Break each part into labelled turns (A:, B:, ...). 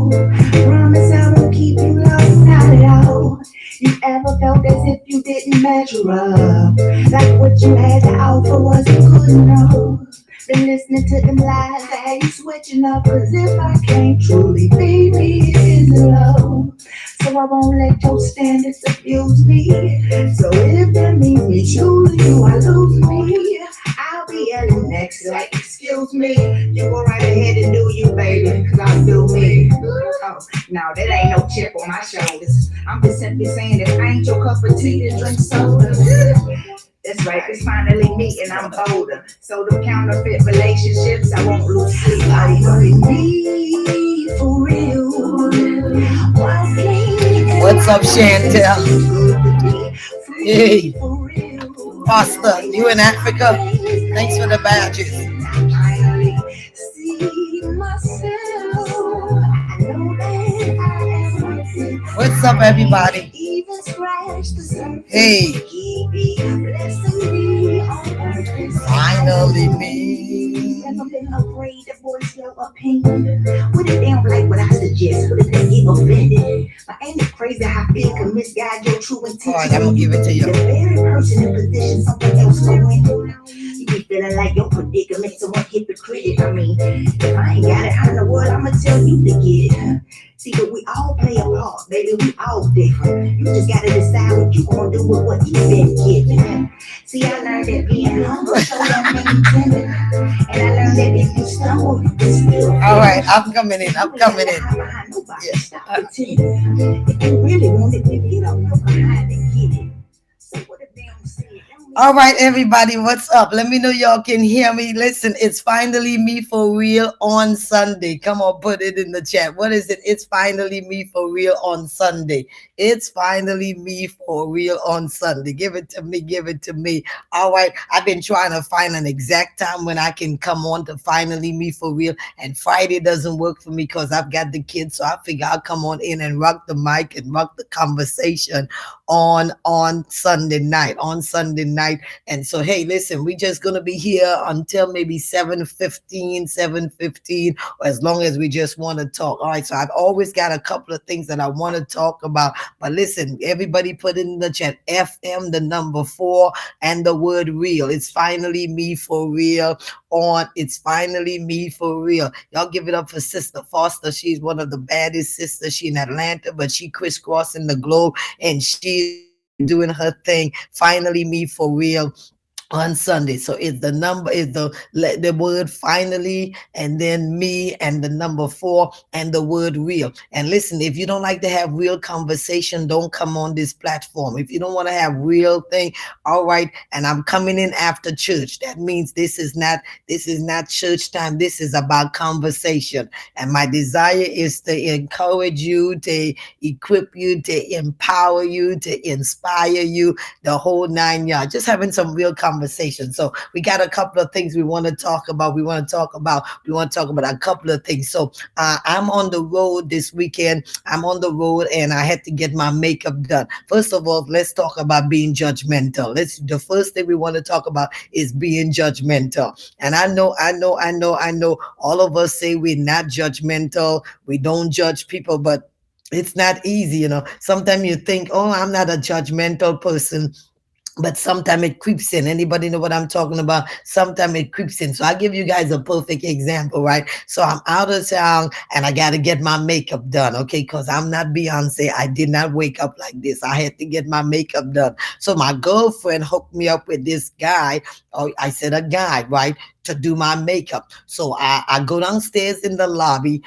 A: Promise I won't keep you long, not at all. You ever felt as if you didn't measure up? Like what you had to offer wasn't good enough? Been listening to them lies that had you switching up. Cause if I can't truly be me, it isn't love. So I won't let your standards abuse me. So if that means me choosing you, I lose me. I'll be at the next like, excuse me. You go right ahead and do you, baby, cause I'll do me. Oh, no, that ain't no chip on my shoulders. I'm just simply saying if I ain't your cup of tea, then drink soda. That's right, it's finally me and I'm older. So the counterfeit relationships, I won't lose sleep. Finally me for real.
B: What's up, Chantel? Hey, Pastor, you in Africa? Thanks for the badges.
A: Finally see myself. I know that I am worth it.
B: What's up, everybody?
A: Even scratch the surface.
B: Hey,
A: Keep me blessing me on purpose.
B: finally me.
A: Never been afraid to voice your opinion. What if they don't like what I suggest? What if they get offended? But ain't it crazy how fear can misguide your true
B: All right, I'm
A: intention?
B: gonna give it to
A: The
B: you.
A: very person in position someone else to win. You be feeling like your predicament, someone hypocrite. I mean, if I ain't got it, how in the world I'ma tell you to get it? See, but we all play a part, baby. We all different. You just gotta decide what you gonna do with what you've been given. See, I learned that being humble so that many timid. And I learned that if you stumble, you can still
B: All right,
A: finish.
B: I'm coming in. I'm coming in.
A: Behind nobody,
B: Yeah.
A: stop pretending. If you really want it, then get up your behind and get it. So what if they don't see it? Don't mean
B: All right, everybody, what's up? Let me know y'all can hear me. Listen, it's finally me for real on Sunday. Come on, put it in the chat. What is it? It's finally me for real on Sunday. It's finally me for real on Sunday. Give it to me. Give it to me. All right, I've been trying to find an exact time when I can come on to finally me for real. And Friday doesn't work for me because I've got the kids. So I figure I'll come on in and rock the mic and rock the conversation on Sunday night. On Sunday night. And so, hey, listen, we just gonna be here until maybe 7:15, or as long as we just want to talk. All right. So I've always got a couple of things that I want to talk about. But listen, everybody put in the chat FM, the number 4, and the word real. It's finally me for real on It's Finally Me for Real. Y'all give it up for Sister Foster. She's one of the baddest sisters. She in Atlanta, but she crisscrossing the globe and she's doing her thing. Finally Me for Real on Sunday. So it's the number is the word finally, and then me, and the number 4, and the word real. And listen, if you don't like to have real conversation, don't come on this platform. If you don't want to have real thing, all right. And I'm coming in after church. That means this is not church time. This is about conversation. And my desire is to encourage you, to equip you, to empower you, to inspire you, the whole 9 yards. Just having some real conversation. So we got a couple of things we want to talk about. We want to talk about a couple of things. So I'm on the road this weekend. I'm on the road and I had to get my makeup done. First of all, let's talk about being judgmental. The first thing we want to talk about is being judgmental. And I know all of us say we're not judgmental. We don't judge people, but it's not easy, Sometimes you think, oh, I'm not a judgmental person, but sometimes it creeps in. Anybody know what I'm talking about? Sometimes it creeps in. So I'll give you guys a perfect example, right? So I'm out of town and I got to get my makeup done, okay? Because I'm not Beyonce. I did not wake up like this. I had to get my makeup done. So my girlfriend hooked me up with this guy, or I said a guy, right? To do my makeup. So I go downstairs in the lobby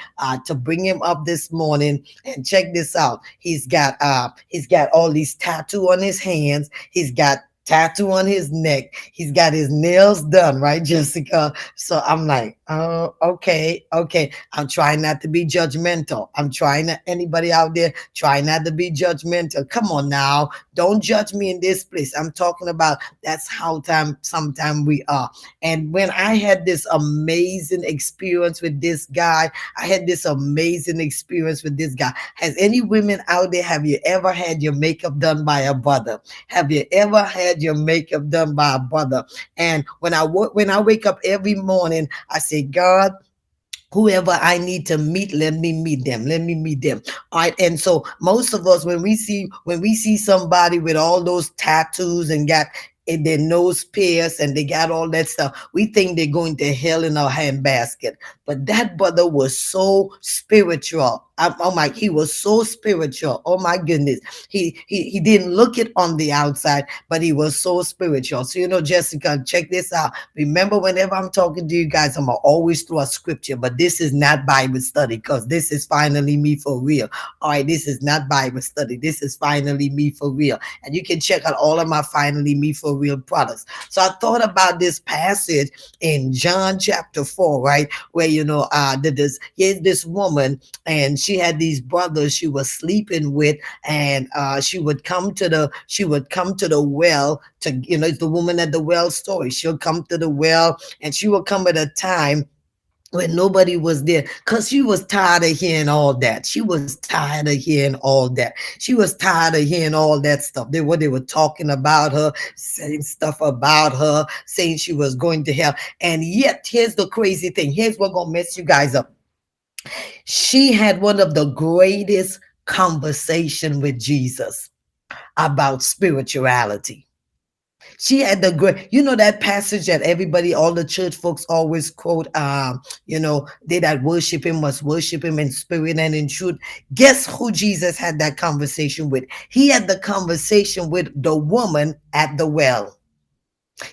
B: to bring him up this morning, and check this out. He's got all these tattoo on his hands. He's got tattoo on his neck. He's got his nails done, right, Jessica? So I'm like, oh, okay. I'm trying not to be judgmental. Anybody out there, try not to be judgmental. Come on now. Don't judge me in this place. I'm talking about that's how sometime we are. And when I had this amazing experience with this guy, Has any women out there, have you ever had your makeup done by a brother? Have you ever had your makeup done by a brother? And when I wake up every morning, I say, God, whoever I need to meet, let me meet them. Let me meet them. All right. And so most of us, when we see somebody with all those tattoos and got in their nose pierced and they got all that stuff, we think they're going to hell in a handbasket. But that brother was so spiritual. Oh my, he was so spiritual. Oh my goodness. He didn't look it on the outside, but he was so spiritual. So Jessica, check this out. Remember, whenever I'm talking to you guys, I'm always through a scripture, but this is not Bible study because this is finally me for real. All right, this is not Bible study. This is finally me for real. And you can check out all of my finally me for real products. So I thought about this passage in John chapter 4, right? Where here's this woman, and she had these brothers she was sleeping with, and she would come to the well to, it's the woman at the well story. She'll come to the well, and she will come at a time when nobody was there, because she was tired of hearing all that. She was tired of hearing all that. She was tired of hearing all that stuff. What they were talking about her, saying stuff about her, saying she was going to hell. And yet, here's the crazy thing. Here's what's gonna mess you guys up. She had one of the greatest conversation with Jesus about spirituality. She had the great, that passage that everybody, all the church folks always quote, they that worship him must worship him in spirit and in truth. Guess who Jesus had that conversation with? He had the conversation with the woman at the well.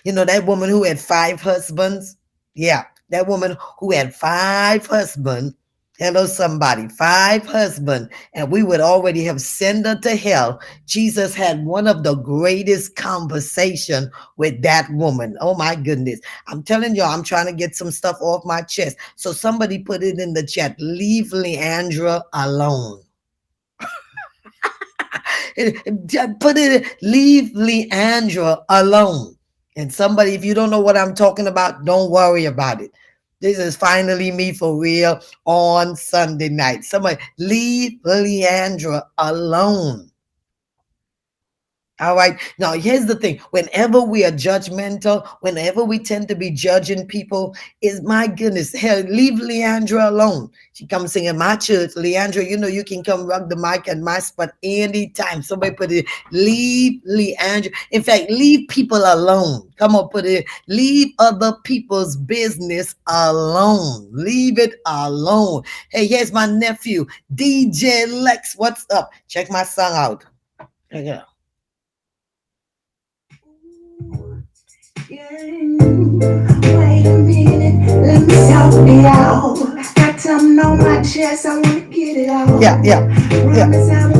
B: That woman who had 5 husbands? Yeah, that woman who had 5 husbands. Hello, somebody, 5 husbands, and we would already have sent her to hell. Jesus had one of the greatest conversation with that woman. Oh my goodness. I'm telling y'all, I'm trying to get some stuff off my chest. So somebody put it in the chat. Leave Leandra alone. Leave Leandra alone. And somebody, if you don't know what I'm talking about, don't worry about it. This is finally me for real on Sunday night. Somebody, leave Leandra alone. All right. Now, here's the thing. Whenever we are judgmental, whenever we tend to be judging people, is my goodness, hell, leave Leandra alone. She comes sing in my church. Leandra, you can come rock the mic at my spot anytime. Somebody put it, leave Leandra. In fact, leave people alone. Come on, put it, leave other people's business alone. Leave it alone. Hey, here's my nephew, DJ Lex. What's up? Check my song out. Yeah.
A: Yeah. Wait a minute, let me help you out. Got something on my chest, I wanna get it out.
B: Yeah.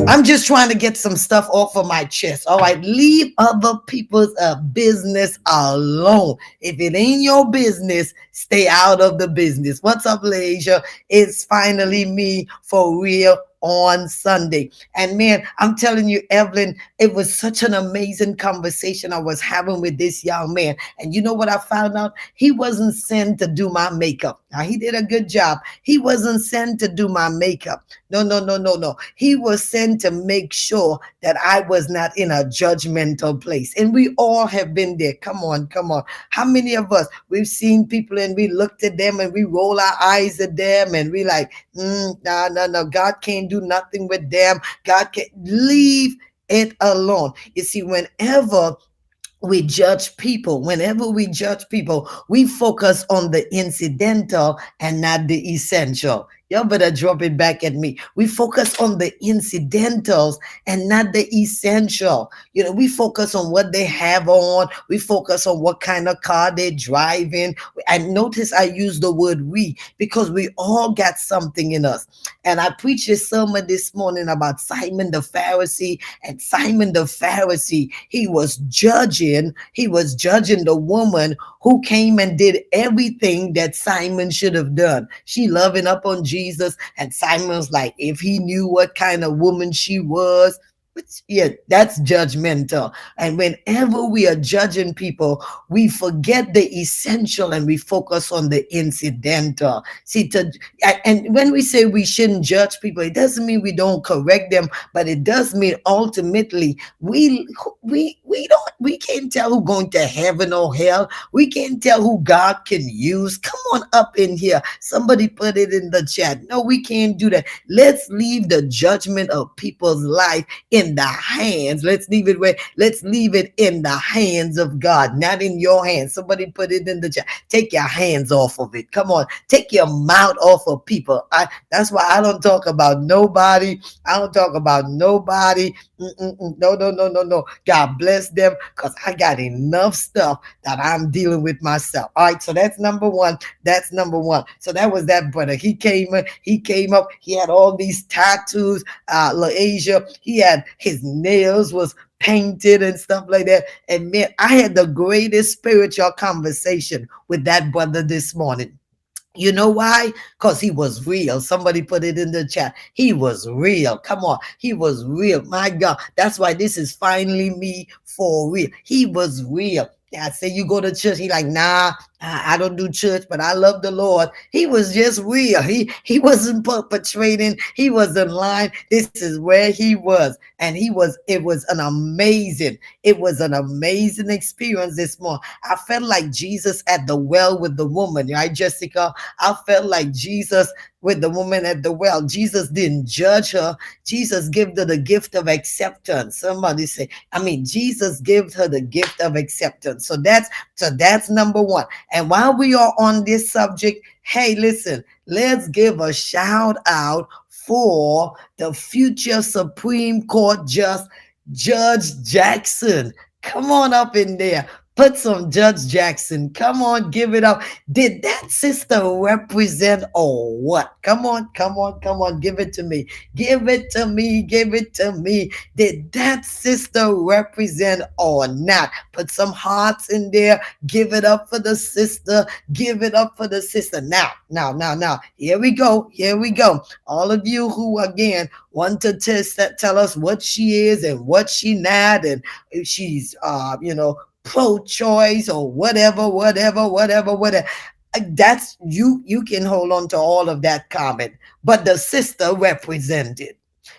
B: I'm just trying to get some stuff off of my chest. All right, leave other people's business alone. If it ain't your business, stay out of the business. What's up, Leisure? It's finally me for real on Sunday. And man, I'm telling you, Evelyn, it was such an amazing conversation I was having with this young man. And you know what I found out? He wasn't sent to do my makeup. Now, he did a good job. He wasn't sent to do my makeup. No. He was sent to make sure that I was not in a judgmental place. And we all have been there. Come on. How many of us, we've seen people and we looked at them and we roll our eyes at them and we like, no. God can't do nothing with them. God can leave it alone. You see, whenever we judge people, we focus on the incidental and not the essential. Y'all better drop it back at me. We focus on the incidentals and not the essential. We focus on what they have on. We focus on what kind of car they're driving. And notice I use the word we, because we all got something in us. And I preached a sermon this morning about Simon the Pharisee. And Simon the Pharisee, he was judging the woman who came and did everything that Simon should have done. She loving up on Jesus, and Simon's like, if he knew what kind of woman she was, Yeah, that's judgmental. And whenever we are judging people, we forget the essential and we focus on the incidental. See, and when we say we shouldn't judge people, it doesn't mean we don't correct them, but it does mean ultimately we can't tell who going to heaven or hell. We can't tell who God can use. Come on up in here. Somebody put it in the chat. No, we can't do that. Let's leave the judgment of people's life in the hands. Let's leave it in the hands of God, not in your hands. Somebody put it in the chat. Take your hands off of it. Come on, take your mouth off of people. That's why I don't talk about nobody. I don't talk about nobody. No, no, no, no, no. God bless them, because I got enough stuff that I'm dealing with myself. All right, so that's number one. That's number one. So that was that brother. He came up, he had all these tattoos, Asia. He had his nails was painted and stuff like that. And man, I had the greatest spiritual conversation with that brother this morning. You know why? Because he was real. Somebody put it in the chat. He was real. Come on. He was real. My God. That's why this is finally me for real. He was real. Yeah, I say you go to church. He like, nah, I don't do church, but I love the Lord. He was just real. He wasn't perpetrating. He wasn't lying. This is where he was. And it was an amazing experience this morning. I felt like Jesus at the well with the woman, right, Jessica? I felt like Jesus with the woman at the well. Jesus didn't judge her. Jesus gave her the gift of acceptance. Somebody say, I mean, Jesus gave her the gift of acceptance. So that's number one. And while we are on this subject, hey, listen, let's give a shout out for the future Supreme Court Judge Jackson. Come on up in there. Put some Judge Jackson. Come on, give it up. Did that sister represent or what? Come on, come on, come on. Give it to me. Give it to me. Give it to me. Did that sister represent or not? Put some hearts in there. Give it up for the sister. Give it up for the sister. Now. Here we go. Here we go. All of you who, again, want to tell us what she is and what she not, and if she's, pro-choice or whatever. That's you. You can hold on to all of that comment, but the sister represented.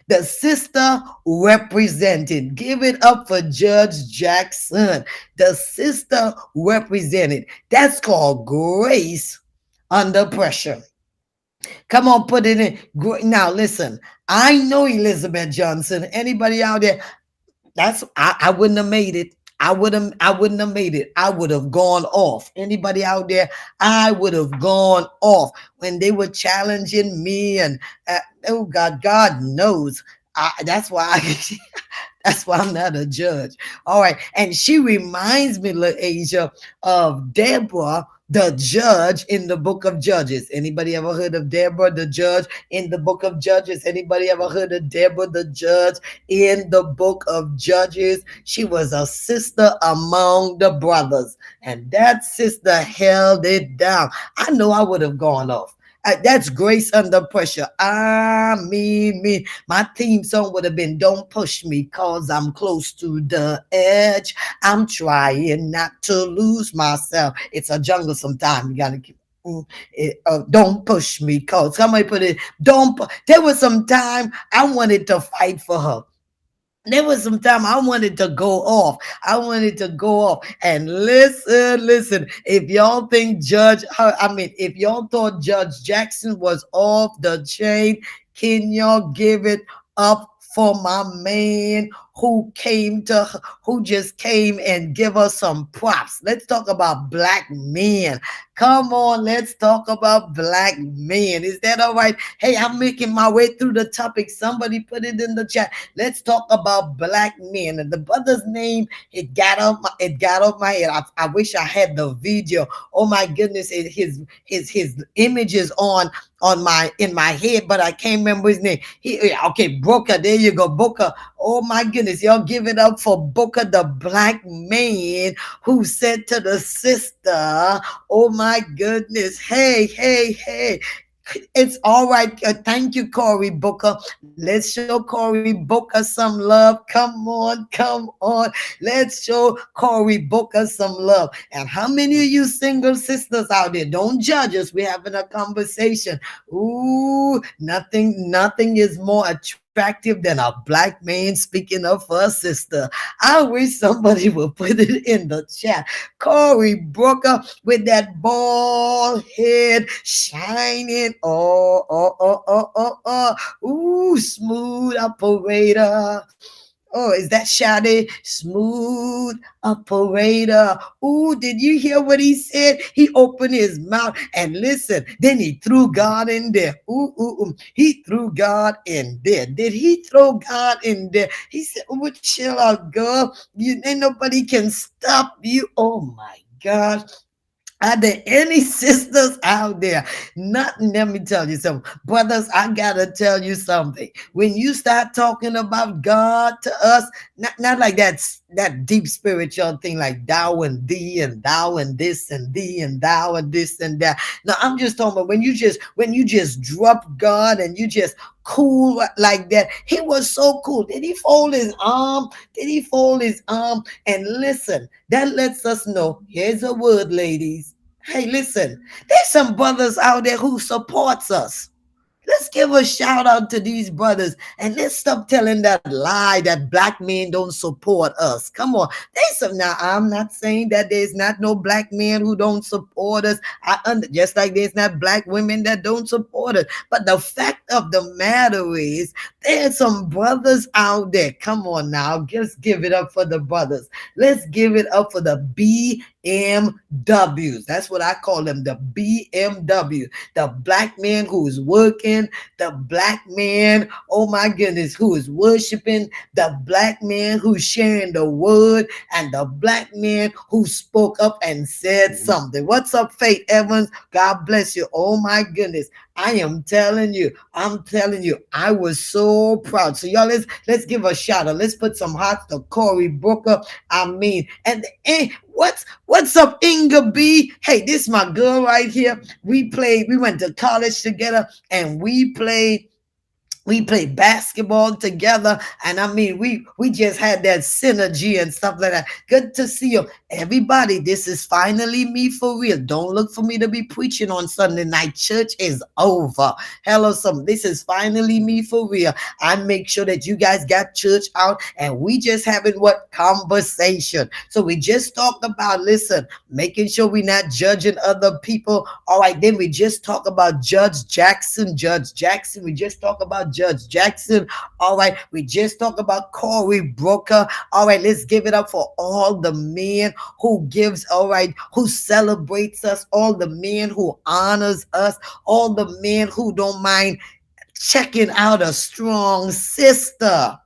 B: The sister represented. Give it up for Judge Jackson. The sister represented. That's called grace under pressure. Come on, put it in. Now, listen. I know Elizabeth Johnson. Anybody out there? I wouldn't have made it. I wouldn't have made it. I would have gone off. Anybody out there? I would have gone off when they were challenging me, and oh God knows. That's why that's why I'm not a judge. All right. And she reminds me, Asia, of Deborah, the judge in the book of Judges. Anybody ever heard of Deborah, the judge in the book of Judges? Anybody ever heard of Deborah, the judge in the book of Judges? She was a sister among the brothers, and that sister held it down. I know I would have gone off. That's grace under pressure. Me. My theme song would have been "Don't Push Me, cause I'm close to the edge. I'm trying not to lose myself." It's a jungle sometimes. You gotta keep. Don't push me, cause somebody put it. There was some time I wanted to fight for her. There was some time I wanted to go off. I wanted to go off. And listen. If y'all think if y'all thought Judge Jackson was off the chain, can y'all give it up for my man who just came and give us some props? Let's talk about black men. Come on, let's talk about black men. Is that all right? Hey, I'm making my way through the topic. Somebody put it in the chat. Let's talk about black men. And the brother's name, it got off my head. I wish I had the video. Oh my goodness, his image is on in my head, but I can't remember his name. Booker. There you go, Booker. Oh my goodness, y'all give it up for Booker, the black man who said to the sister, oh my goodness, hey, It's all right. Thank you, Cory Booker. Let's show Cory Booker some love. Come on, come on. Let's show Cory Booker some love. And how many of you single sisters out there? Don't judge us. We're having a conversation. Ooh, nothing is more attractive than a black man speaking of her sister. I wish somebody would put it in the chat. Cory Booker with that bald head shining. Ooh, smooth operator. Oh, is that Shadi? Smooth operator. Ooh, did you hear what he said? He opened his mouth and listen. Then he threw God in there. Ooh. He threw God in there. Did he throw God in there? He said, oh, chill out, girl. You ain't nobody can stop you. Oh my God. Are there any sisters out there? Nothing. Let me tell you something. Brothers, I gotta tell you something. When you start talking about God to us, not like that deep spiritual thing like thou and thee and thou and this and thee and thou and this and that. No, I'm just talking about when you just drop God and you just cool like that. He was so cool. Did he fold his arm? Did he fold his arm? And listen, that lets us know. Here's a word, ladies. Hey, listen, there's some brothers out there who supports us. Let's give a shout out to these brothers and let's stop telling that lie that black men don't support us. Come on. There's some now. I'm not saying that there's not no black men who don't support us. Just like there's not black women that don't support us. But the fact of the matter is there's some brothers out there. Come on now. Just give it up for the brothers. Let's give it up for the BMWs. That's what I call them, the BMW. The black man who is working, the black man, oh my goodness, who is worshiping, the black man who's sharing the word, and the black man who spoke up and said something. What's up, Faith Evans? God bless you. Oh my goodness. I am telling you, I'm telling you, I was so proud. So y'all, let's give a shout out. Let's put some hearts to Cory Booker. I mean, and what's up, Inga B? Hey, this is my girl right here. We went to college together, and we played basketball together, and I mean we just had that synergy and stuff like that. Good to see you, everybody. This is finally me for real. Don't look for me to be preaching on Sunday night. Church is over. Hello, some. This is finally me for real. I make sure that you guys got church out, and we just having what conversation. So we just talked about, listen, making sure we're not judging other people. All right, then we just talk about Judge Jackson. We just talk about Judge Jackson. All right, we just talked about Cory Booker. All right, let's give it up for all the men who gives, all right, who celebrates us, all the men who honors us, all the men who don't mind checking out a strong sister.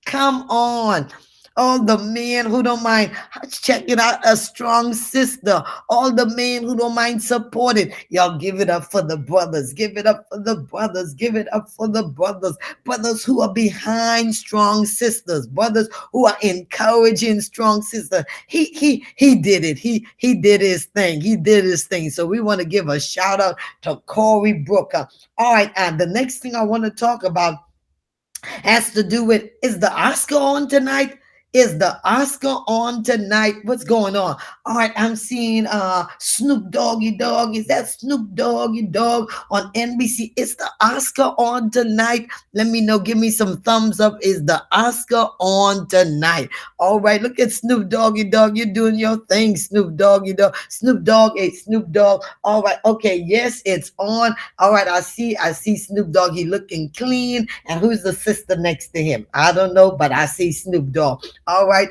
B: Come on. All the men who don't mind checking out a strong sister. All the men who don't mind supporting. Y'all give it up for the brothers. Give it up for the brothers. Give it up for the brothers. Brothers who are behind strong sisters. Brothers who are encouraging strong sisters. He did it. He did his thing. He did his thing. So we want to give a shout out to Cory Booker. All right, and the next thing I want to talk about has to do with, is the Oscar on tonight? Is the Oscar on tonight? What's going on? All right, I'm seeing Snoop Doggy Dogg. Is that Snoop Doggy Dogg on NBC? Is the Oscar on tonight? Let me know. Give me some thumbs up. Is the Oscar on tonight? All right, look at Snoop Doggy Dogg. You're doing your thing, Snoop Doggy Dogg. Snoop Dogg, hey, Snoop Dogg. All right, okay, yes, it's on. All right, I see Snoop Dogg. He looking clean. And who's the sister next to him? I don't know, but I see Snoop Dogg. All right.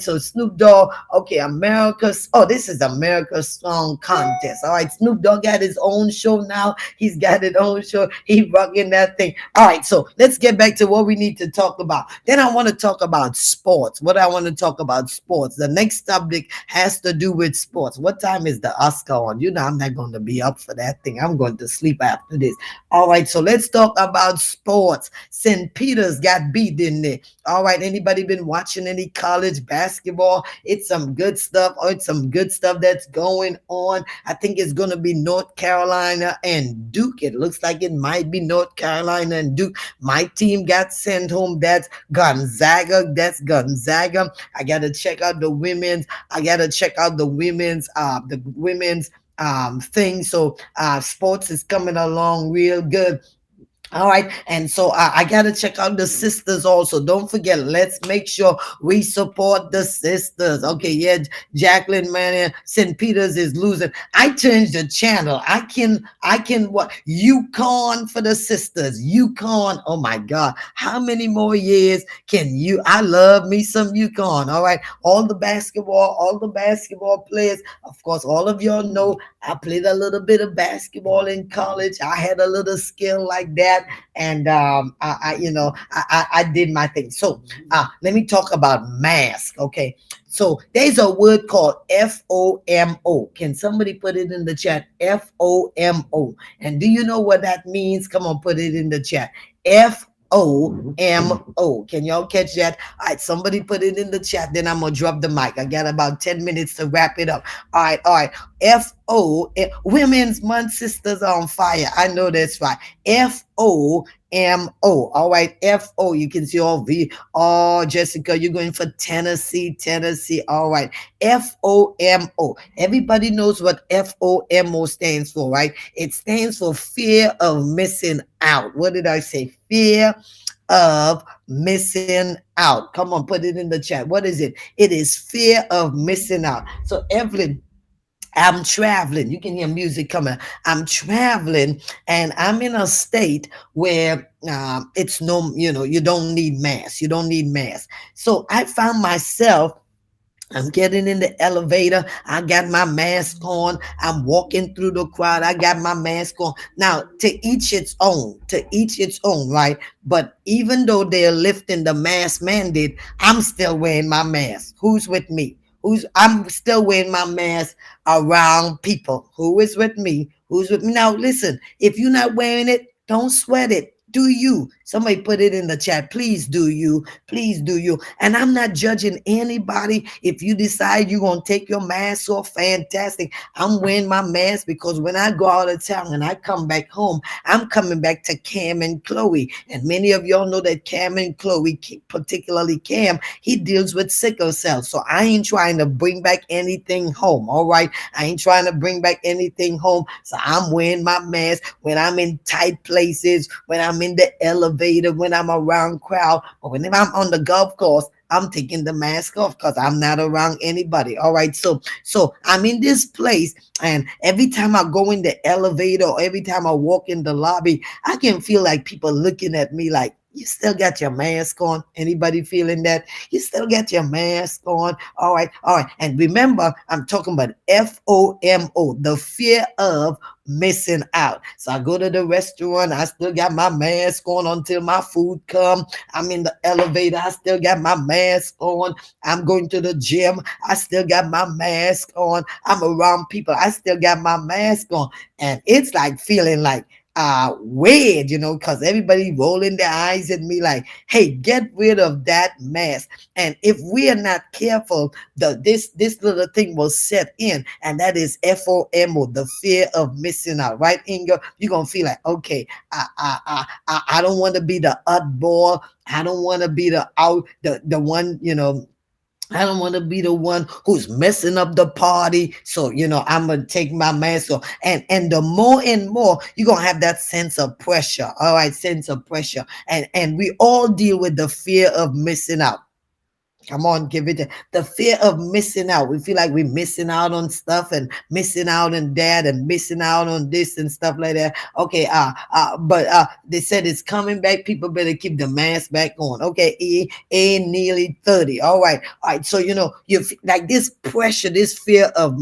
B: So Snoop Dogg, okay, America's. Oh, this is America's Song Contest. All right, Snoop Dogg got his own show now. He's got his own show. He rocking that thing. All right, so let's get back to what we need to talk about. Then I want to talk about sports. What I want to talk about sports. The next topic has to do with sports. What time is the Oscar on? You know, I'm not going to be up for that thing. I'm going to sleep after this. All right, so let's talk about sports. St. Peter's got beat in there. All right, anybody been watching watching any college basketball. It's some good stuff. Or it's some good stuff that's going on. I think it's going to be North Carolina and Duke. It looks like it might be North Carolina and Duke. My team got sent home. That's Gonzaga. That's Gonzaga. I got to check out the women's. I got to check out the women's thing. So sports is coming along real good. All right. And so I got to check out the sisters also. Don't forget, let's make sure we support the sisters. Okay. Yeah. Jacqueline, man, St. Peter's is losing. I changed the channel. What? Yukon for the sisters. Yukon. Oh my God. How many more years can you? I love me some Yukon. All right. All the basketball players. Of course, all of y'all know I played a little bit of basketball in college. I had a little skill like that, and I did my thing. So let me talk about mask. Okay, so there's a word called FOMO. Can somebody put it in the chat? FOMO. And do you know what that means? Come on, put it in the chat. FOMO. Can y'all catch that? All right, somebody put it in the chat. Then I'm gonna drop the mic. I got about 10 minutes to wrap it up. All right. Women's Month Sisters on Fire. I know that's right. FOMO. All right, FO. You can see all V. Oh, Jessica, you're going for Tennessee. All right, FOMO. Everybody knows what FOMO stands for, right? It stands for fear of missing out. What did I say? Fear of missing out. Come on, put it in the chat. What is it? It is fear of missing out. So, Evelyn, I'm traveling. You can hear music coming. I'm traveling, and I'm in a state where it's no, you don't need mask. You don't need mask. So I found myself. I'm getting in the elevator. I got my mask on. I'm walking through the crowd. I got my mask on. Now, to each its own, right? But even though they're lifting the mask mandate, I'm still wearing my mask. Who's with me? I'm still wearing my mask around people. Who is with me? Who's with me? Now, listen, if you're not wearing it, don't sweat it. Do you? Somebody put it in the chat. Please do you. Please do you. And I'm not judging anybody. If you decide you're going to take your mask off, fantastic. I'm wearing my mask because when I go out of town and I come back home, I'm coming back to Cam and Chloe. And many of y'all know that Cam and Chloe, particularly Cam, he deals with sickle cell. So I ain't trying to bring back anything home. All right. I ain't trying to bring back anything home. So I'm wearing my mask when I'm in tight places, when I'm in the elevator, when I'm around crowd, or when I'm on the golf course. I'm taking the mask off because I'm not around anybody. All right. So I'm in this place, and every time I go in the elevator or every time I walk in the lobby, I can feel like people looking at me like, you still got your mask on? Anybody feeling that? You still got your mask on? All right. And remember, I'm talking about FOMO, the fear of missing out. So I go to the restaurant, I still got my mask on until my food come. I'm in the elevator, I still got my mask on. I'm going to the gym, I still got my mask on. I'm around people, I still got my mask on. And it's like feeling like weird, because everybody rolling their eyes at me like, hey, get rid of that mask. And if we are not careful, this little thing will set in, and that is FOMO, the fear of missing out, right, Inga? You're gonna feel like, okay, I don't want to be the oddball. I don't want to be the one, I don't want to be the one who's messing up the party. So, I'm going to take my mask off. And the more and more, you're going to have that sense of pressure. All right, sense of pressure. And we all deal with the fear of missing out. Come on, give it the fear of missing out. We feel like we're missing out on stuff and missing out on that and missing out on this and stuff like that. Okay, but they said it's coming back. People better keep the mask back on. Okay, nearly 30. All right. So you like this pressure, this fear of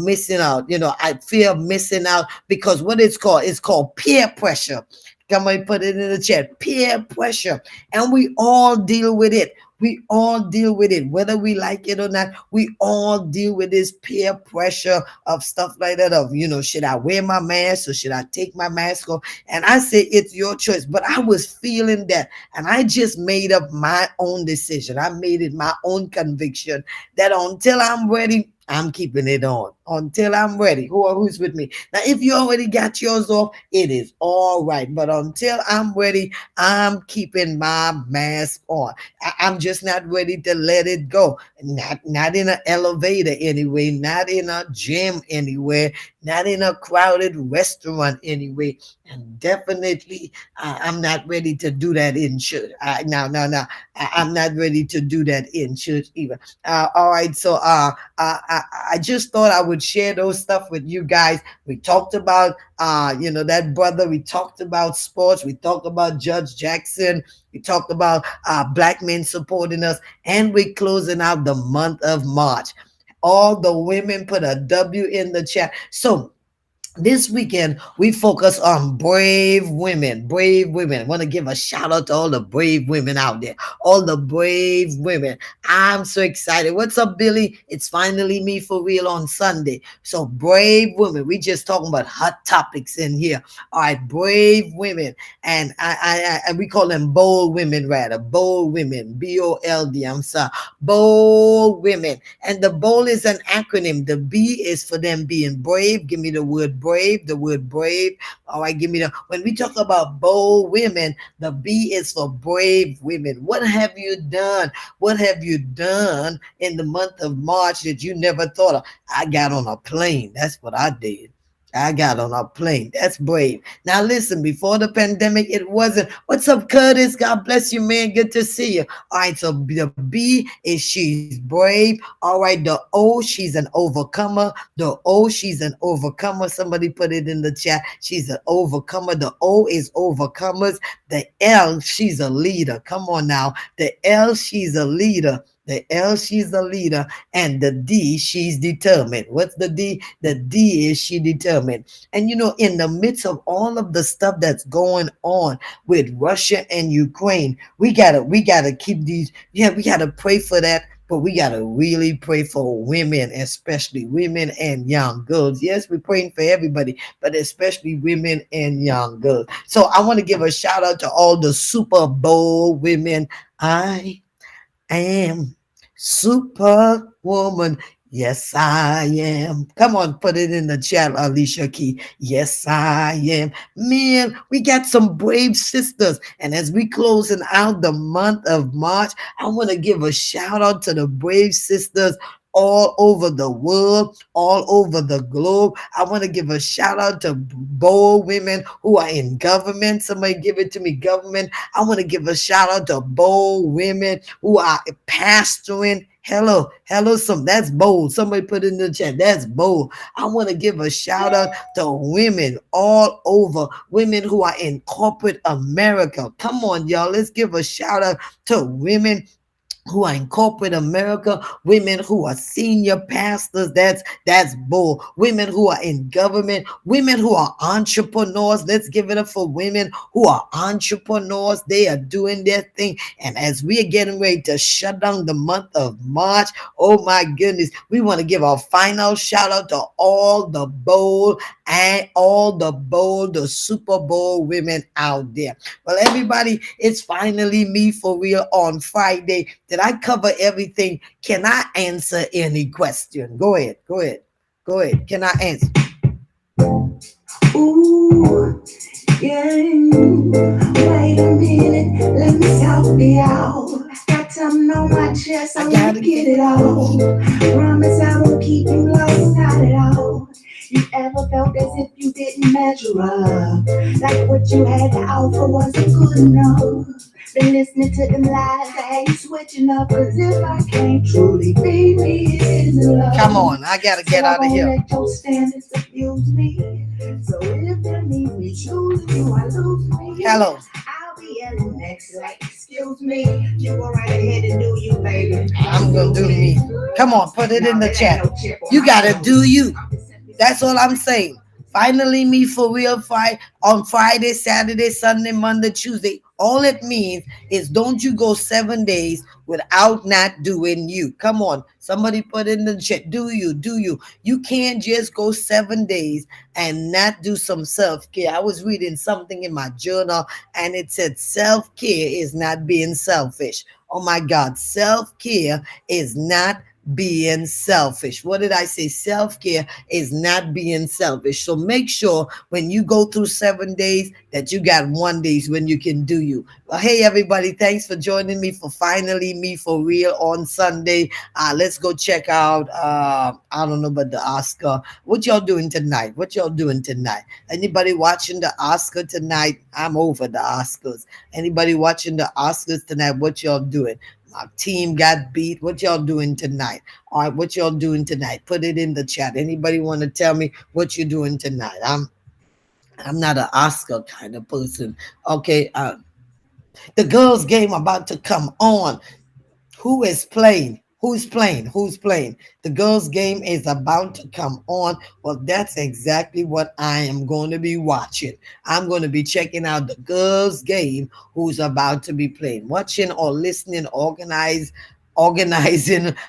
B: missing out. I fear of missing out because what it's called peer pressure. Somebody put it in the chat. Peer pressure, and we all deal with it. We all deal with it, whether we like it or not. We all deal with this peer pressure of stuff like that. Of, should I wear my mask or should I take my mask off? And I say it's your choice. But I was feeling that, and I just made up my own decision. I made it my own conviction that until I'm ready, I'm keeping it on until I'm ready. Who's with me? Now, if you already got yours off, it is all right. But until I'm ready, I'm keeping my mask on. I'm just not ready to let it go. Not in an elevator anyway, not in a gym anywhere, not in a crowded restaurant anyway. And definitely, I'm not ready to do that in church. No. I'm not ready to do that in church either. All right. So, I just thought I would share those stuff with you guys. We talked about that brother. We talked about sports. We talked about Judge Jackson. We talked about black men supporting us, and we're closing out the month of March. All the women put a W in the chat. So this weekend we focus on brave women. Brave women. I want to give a shout out to all the brave women out there, all the brave women. I'm so excited. What's up, Billy? It's finally me for real on Sunday. So brave women, we just talking about hot topics in here. All right, brave women. And and we call them bold women, rather. Bold women, bold. I'm sorry, bold women. And the bold is an acronym. The B is for them being brave. Give me the word brave, the word brave. All right, give me the, when we talk about bold women, the B is for brave women. What have you done? What have you done in the month of March that you never thought of? I got on a plane. That's what I did. I got on a plane. That's brave. Now listen, before the pandemic, it wasn't. What's up, Curtis? God bless you, man. Good to see you. All right, so the B is she's brave. All right, the O, she's an overcomer. The O, she's an overcomer. Somebody put it in the chat. She's an overcomer. The O is overcomers. The L, she's a leader. Come on now. The L, she's a leader. The L, she's a leader. And the D, she's determined. What's the D? The D is she determined. And in the midst of all of the stuff that's going on with Russia and Ukraine, we gotta keep these, we gotta pray for that. But we got to really pray for women, especially women and young girls. Yes, we're praying for everybody, but especially women and young girls. So I want to give a shout out to all the Super Bowl women. I am Superwoman. Yes, I am. Come on, put it in the chat, Alicia Key. Yes, I am. Man, we got some brave sisters. And as we closing out the month of March, I want to give a shout out to the brave sisters all over the world, all over the globe. I want to give a shout out to bold women who are in government. Somebody give it to me, government. I want to give a shout out to bold women who are pastoring. Hello, that's bold. Somebody put in the chat. That's bold. I want to give a shout out to women all over, women who are in corporate America. Come on, y'all. Let's give a shout out to women who are in corporate America, women who are senior pastors. That's bold. Women who are in government, women who are entrepreneurs. Let's give it up for women who are entrepreneurs. They are doing their thing. And as we are getting ready to shut down the month of March, oh my goodness, we want to give a final shout out to all the bold and all the Super Bowl women out there. Well, everybody, it's finally me for real on Friday. Did I cover everything? Can I answer any question? Go ahead. Can I answer?
A: Ooh, yeah. Wait a minute, let me talk me out. Got something on my chest, I gotta get it all. Promise I won't keep you lost, not at all. You ever felt as if you didn't measure up? Like what you had to offer wasn't good enough? Been listening to them lies, I ain't switching up. Cause if I can't truly be me, it isn't love.
B: Come on, I gotta get out of here.
A: Let your standards abuse me. So if that means me choosing you, I lose me.
B: Hello.
A: I'll be yelling next like, excuse me. You go right ahead and do you, baby.
B: I'm gonna do me. Come on, put it in the chat. You gotta do you. That's all I'm saying. Finally me for real on Friday, Saturday, Sunday, Monday, Tuesday. All it means is don't you go 7 days without not doing you. Come on. Somebody put in the chat. Do you. You can't just go 7 days and not do some self-care. I was reading something in my journal and it said self-care is not being selfish. Oh my God. Self-care is not being selfish. What did I say? Self-care is not being selfish. So make sure when you go through 7 days that you got one days when you can do you. Well, hey everybody, thanks for joining me for Finally Me for Real on Sunday. Let's go check out I don't know but the Oscar. What y'all doing tonight? What y'all doing tonight? Anybody watching the Oscar tonight? I'm over the Oscars. Anybody watching the Oscars tonight? What y'all doing? My team got beat. What y'all doing tonight? All right, what y'all doing tonight? Put it in the chat. Anybody want to tell me what you're doing tonight? I'm not an Oscar kind of person. Okay, the girls' game about to come on. Who is playing? Who's playing? Who's playing? The girls' game is about to come on. Well, that's exactly what I am going to be watching. I'm going to be checking out the girls' game who's about to be playing, watching or listening, organizing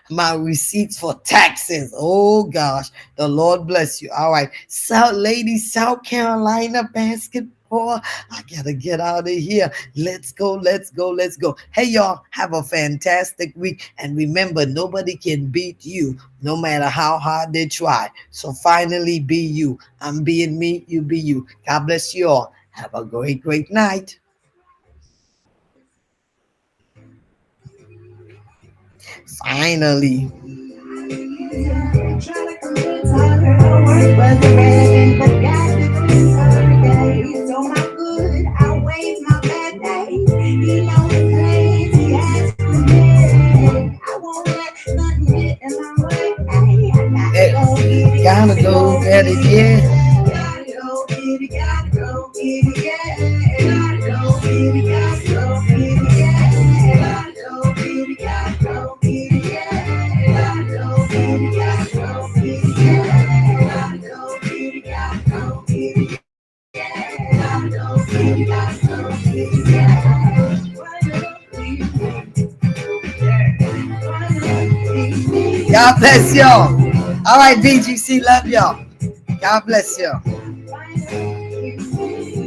B: my receipts for taxes. Oh gosh, the Lord bless you. All right, South Carolina basketball. I gotta get out of here. Let's go, let's go, let's go. Hey y'all, have a fantastic week. And remember, nobody can beat you no matter how hard they try. So finally be you. I'm being me, you be you. God bless you all. Have a great, great night. Finally.
A: Try to convince her her work was irrelevant, but God defends her days. So my good outweighs my bad days. He knows the plans he has for me. I won't let nothing get in my way. I gotta go get it,
B: Gotta go get it, yeah.
A: gotta go get it, gotta go get it, yeah. Gotta go get it, gotta go get it, yeah. Gotta go get it, gotta go get it, yeah. Gotta go get it, gotta go get it, yeah. Gotta go get it, gotta go get it, yeah. Gotta go get it, gotta go get it, yeah.
B: God bless y'all. All right, BGC, love y'all. God bless y'all.